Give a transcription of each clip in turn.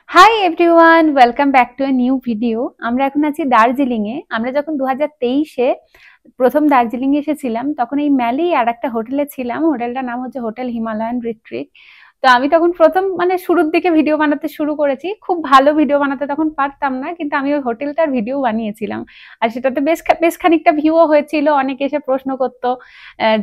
Hi everyone, welcome back to a new video. আমরা এখন আছি দার্জিলিং এ। আমরা যখন 2023-এ প্রথম দার্জিলিং এসেছিলাম তখন এই ম্যালেই আর একটা হোটেলে ছিলাম। হোটেলটার নাম হচ্ছে হোটেল হিমালয়ান রিট্রিট। তো আমি তখন প্রথম শুরুর দিকে ভিডিও বানাতে শুরু করেছি। খুব ভালো ভিডিও বানাতে তখন পারতাম না, কিন্তু আমি ওই হোটেলটার ভিডিও বানিয়েছিলাম। আর সেটাতে বেশ খানিকটা ভিউও হয়েছিল। অনেকে এসে প্রশ্ন করতো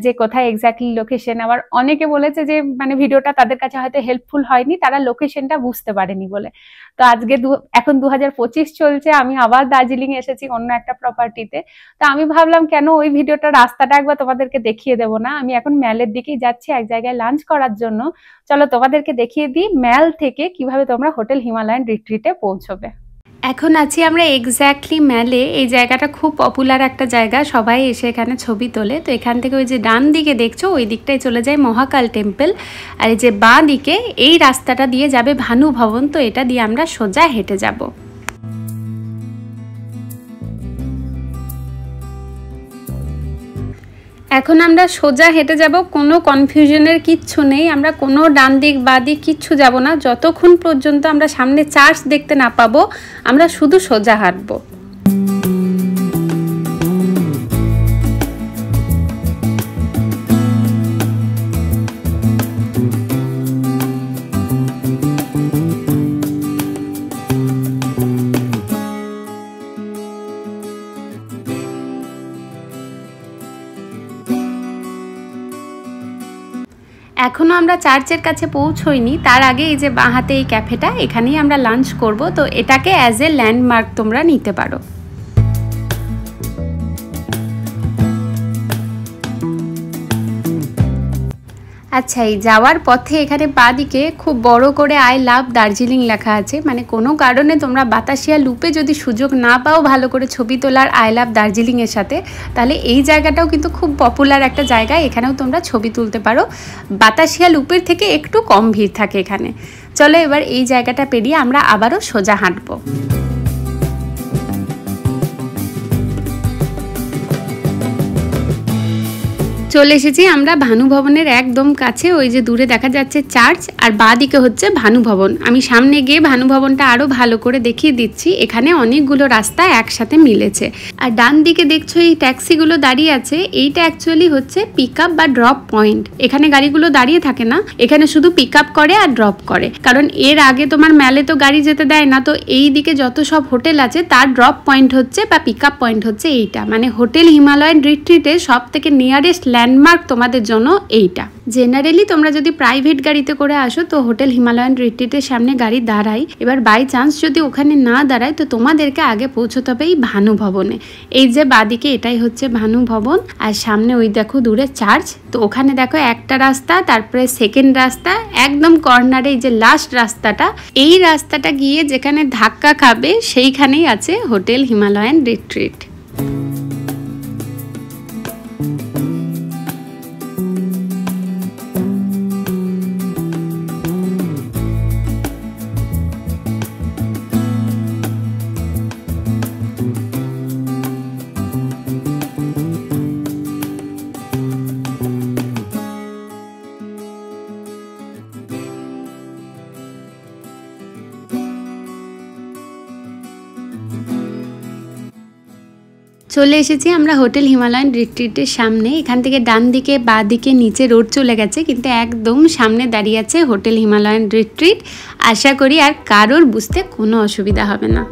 যে কোথায় এক্স্যাক্টলি লোকেশন। আবার অনেকে বলেছে যে ভিডিওটা তাদের কাছে হয়তো হেল্পফুল হয়নি, তারা লোকেশনটা বুঝতে পারেনি বলে। তো আজকে এখন 2025 চলছে, আমি আবার দার্জিলিং এসেছি অন্য একটা প্রপার্টিতে। তো আমি ভাবলাম কেন ওই ভিডিওটা রাস্তাটা একবার তোমাদেরকে দেখিয়ে দেবো না। আমি এখন ম্যালের দিকেই যাচ্ছি এক জায়গায় লাঞ্চ করার জন্য। চলো তোমাদেরকে দেখিয়ে দিই ম্যাল থেকে কিভাবে তোমরা হোটেল হিমালয়ান রিট্রিটে পৌঁছবে। এখন আছি আমরা এক্স্যাক্টলি ম্যালে। এই জায়গাটা খুব পপুলার একটা জায়গা, সবাই এসে এখানে ছবি তোলে। তো এখান থেকে ওই যে ডান দিকে দেখছো ওই দিকটায় চলে যায় মহাকাল টেম্পল, আর এই যে বাঁ দিকে এই রাস্তাটা দিয়ে যাবে ভানু ভবন। তো এটা দিয়ে আমরা সোজা হেঁটে যাব। এখন আমরা সোজা হেঁটে যাব, কোনো কনফিউশনের কিচ্ছু নেই। আমরা কোনো ডান দিক বাঁ দিক কিচ্ছু যাব না, যতক্ষণ পর্যন্ত আমরা সামনে চার্চ দেখতে না পাবো আমরা শুধু সোজা হাঁটবো। এখনও আমরা চার্চের কাছে পৌঁছইনি, তার আগে এই যে বাঁ হাতে এই ক্যাফেটা, এখানেই আমরা লাঞ্চ করব। তো এটাকে অ্যাজ এ ল্যান্ডমার্ক তোমরা নিতে পারো। আচ্ছা, এই যাওয়ার পথে এখানে বাঁ দিকে খুব বড় করে আই লাভ দার্জিলিং লেখা আছে। কোনো কারণে তোমরা বাতাসিয়া লুপে যদি সুযোগ না পাও ভালো করে ছবি তোলার আই লাভ দার্জিলিংয়ের সাথে, তাহলে এই জায়গাটাও কিন্তু খুব পপুলার একটা জায়গা, এখানেও তোমরা ছবি তুলতে পারো। বাতাসিয়া লুপের থেকে একটু কম ভিড় থাকে এখানে। চলো এবার এই জায়গাটা পেরিয়ে আমরা আবারও সোজা হাঁটবো। চলে এসেছি আমরা ভানু ভবনের একদম কাছে। ওই যে দূরে দেখা যাচ্ছে চার্চ, আর বাঁ দিকে হচ্ছে ভানু ভবন। আমি সামনে গিয়ে ভানু ভবনটা আরও ভালো করে দেখিয়ে দিচ্ছি। এখানে অনেকগুলো রাস্তা একসাথে মিলেছে। আর ডান দিকে দেখছো এই ট্যাক্সিগুলো দাঁড়িয়ে আছে, এইটা অ্যাকচুয়ালি হচ্ছে পিক আপ বা ড্রপ পয়েন্ট। এখানে গাড়িগুলো দাঁড়িয়ে থাকে না, এখানে শুধু পিক আপ করে আর ড্রপ করে। কারণ এর আগে তোমার ম্যালে তো গাড়ি যেতে দেয় না। তো এই দিকে যত সব হোটেল আছে তার ড্রপ পয়েন্ট হচ্ছে বা পিক আপ পয়েন্ট হচ্ছে এইটা। হোটেল হিমালয়ান রিট্রিটে সব থেকে নিয়ারেস্ট ল্যান্ডমার্ক তোমাদের জন্য এইটা। জেনারেলি তোমরা যদি প্রাইভেট গাড়িতে করে আসো তো হোটেল হিমালয়ান রিট্রিটের সামনে গাড়ি দাঁড়ায়। এবার বাই চান্স যদি ওখানে না দাঁড়ায় তো তোমাদেরকে আগে পৌঁছতে হবে এই ভানু ভবনে। এই যে বাদিকে এটাই হচ্ছে ভানু ভবন, আর সামনে ওই দেখো দূরে চার্চ। তো ওখানে দেখো একটা রাস্তা, তারপরে সেকেন্ড রাস্তা, একদম কর্নারে এই যে লাস্ট রাস্তাটা, এই রাস্তাটা গিয়ে যেখানে ধাক্কা খাবে সেইখানেই আছে হোটেল হিমালয়ান রিট্রিট। চলে এসেছি আমরা হোটেল হিমালয়ান রিট্রিটের সামনে। এখান থেকে ডান দিকে বাঁ দিকে নিচে রোড চলে গেছে, কিন্তু একদম সামনে দাঁড়িয়ে আছে হোটেল হিমালয়ান রিট্রিট। আশা করি আর কারোর বুঝতে কোনো অসুবিধা হবে না।